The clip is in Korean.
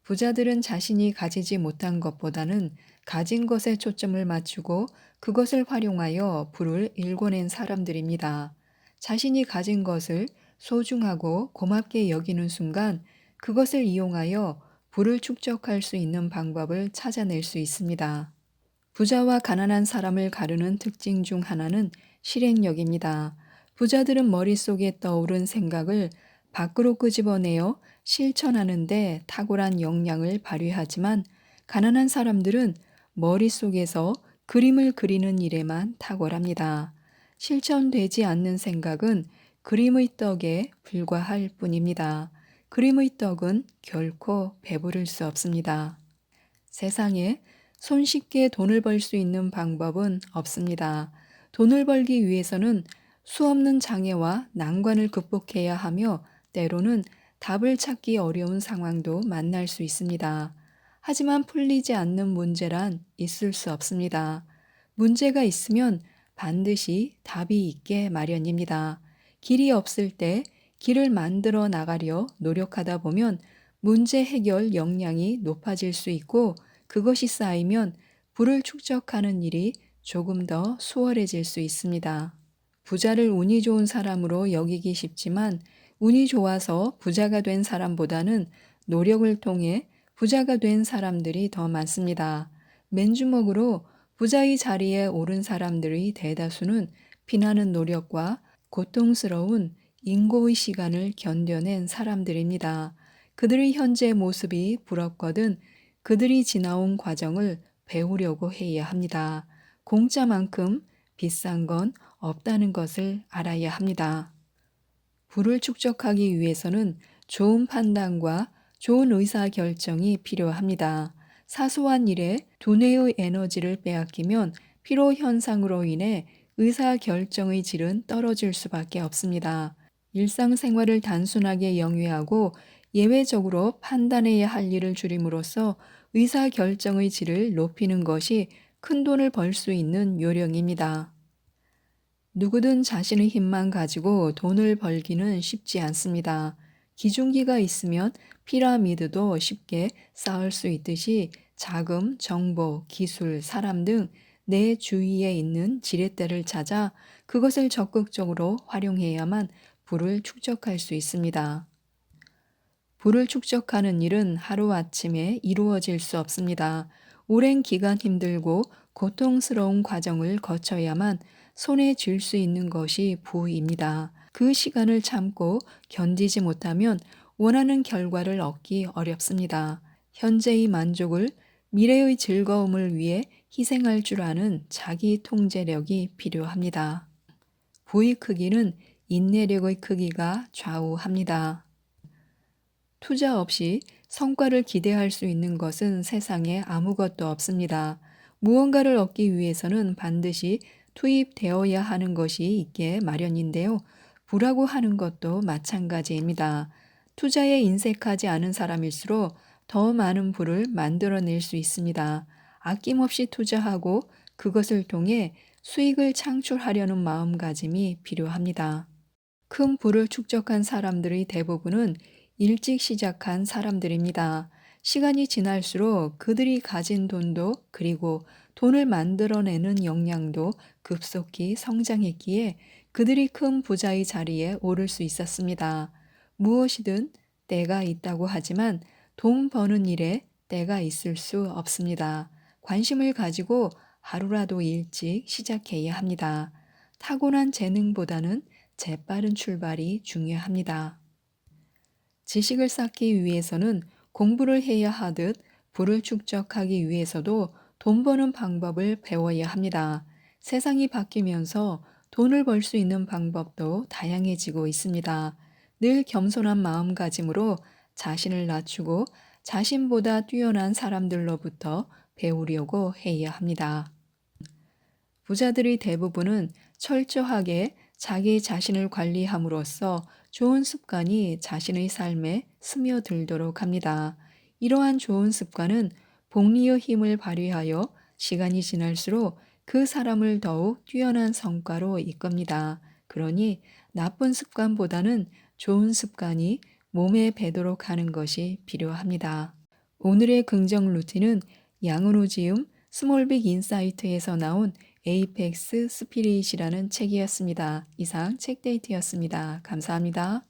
부자들은 자신이 가지지 못한 것보다는 가진 것에 초점을 맞추고 그것을 활용하여 부를 일궈낸 사람들입니다. 자신이 가진 것을 소중하고 고맙게 여기는 순간 그것을 이용하여 부를 축적할 수 있는 방법을 찾아낼 수 있습니다. 부자와 가난한 사람을 가르는 특징 중 하나는 실행력입니다. 부자들은 머릿속에 떠오른 생각을 밖으로 끄집어내어 실천하는데 탁월한 역량을 발휘하지만 가난한 사람들은 머릿속에서 그림을 그리는 일에만 탁월합니다. 실천되지 않는 생각은 그림의 떡에 불과할 뿐입니다. 그림의 떡은 결코 배부를 수 없습니다. 세상에 손쉽게 돈을 벌 수 있는 방법은 없습니다. 돈을 벌기 위해서는 수없는 장애와 난관을 극복해야 하며 때로는 답을 찾기 어려운 상황도 만날 수 있습니다. 하지만 풀리지 않는 문제란 있을 수 없습니다. 문제가 있으면 반드시 답이 있게 마련입니다. 길이 없을 때 길을 만들어 나가려 노력하다 보면 문제 해결 역량이 높아질 수 있고 그것이 쌓이면 부를 축적하는 일이 조금 더 수월해질 수 있습니다. 부자를 운이 좋은 사람으로 여기기 쉽지만 운이 좋아서 부자가 된 사람보다는 노력을 통해 부자가 된 사람들이 더 많습니다. 맨주먹으로 부자의 자리에 오른 사람들의 대다수는 피나는 노력과 고통스러운 인고의 시간을 견뎌낸 사람들입니다. 그들의 현재 모습이 부럽거든 그들이 지나온 과정을 배우려고 해야 합니다. 공짜만큼 비싼 건 없다는 것을 알아야 합니다. 부를 축적하기 위해서는 좋은 판단과 좋은 의사 결정이 필요합니다. 사소한 일에 두뇌의 에너지를 빼앗기면 피로 현상으로 인해 의사 결정의 질은 떨어질 수밖에 없습니다. 일상생활을 단순하게 영위하고 예외적으로 판단해야 할 일을 줄임으로써 의사 결정의 질을 높이는 것이 큰 돈을 벌 수 있는 요령입니다. 누구든 자신의 힘만 가지고 돈을 벌기는 쉽지 않습니다. 기중기가 있으면 피라미드도 쉽게 쌓을 수 있듯이 자금, 정보, 기술, 사람 등 내 주위에 있는 지렛대를 찾아 그것을 적극적으로 활용해야만 부를 축적할 수 있습니다. 부를 축적하는 일은 하루아침에 이루어질 수 없습니다. 오랜 기간 힘들고 고통스러운 과정을 거쳐야만 손에 쥘 수 있는 것이 부입니다. 그 시간을 참고 견디지 못하면 원하는 결과를 얻기 어렵습니다. 현재의 만족을 미래의 즐거움을 위해 희생할 줄 아는 자기 통제력이 필요합니다. 부의 크기는 인내력의 크기가 좌우합니다. 투자 없이 성과를 기대할 수 있는 것은 세상에 아무것도 없습니다. 무언가를 얻기 위해서는 반드시 투입되어야 하는 것이 있게 마련인데요. 부라고 하는 것도 마찬가지입니다. 투자에 인색하지 않은 사람일수록 더 많은 부를 만들어낼 수 있습니다. 아낌없이 투자하고 그것을 통해 수익을 창출하려는 마음가짐이 필요합니다. 큰 부를 축적한 사람들의 대부분은 일찍 시작한 사람들입니다. 시간이 지날수록 그들이 가진 돈도 그리고 돈을 만들어내는 역량도 급속히 성장했기에 그들이 큰 부자의 자리에 오를 수 있었습니다. 무엇이든 때가 있다고 하지만 돈 버는 일에 때가 있을 수 없습니다. 관심을 가지고 하루라도 일찍 시작해야 합니다. 타고난 재능보다는 재빠른 출발이 중요합니다. 지식을 쌓기 위해서는 공부를 해야 하듯 부를 축적하기 위해서도 돈 버는 방법을 배워야 합니다. 세상이 바뀌면서 돈을 벌 수 있는 방법도 다양해지고 있습니다. 늘 겸손한 마음가짐으로 자신을 낮추고 자신보다 뛰어난 사람들로부터 배우려고 해야 합니다. 부자들의 대부분은 철저하게 자기 자신을 관리함으로써 좋은 습관이 자신의 삶에 스며들도록 합니다. 이러한 좋은 습관은 복리의 힘을 발휘하여 시간이 지날수록 그 사람을 더욱 뛰어난 성과로 이끕니다. 그러니 나쁜 습관보다는 좋은 습관이 몸에 배도록 하는 것이 필요합니다. 오늘의 긍정 루틴은 양은우지음 스몰빅 인사이트에서 나온 에이펙스 스피릿이라는 책이었습니다. 이상 책데이트였습니다. 감사합니다.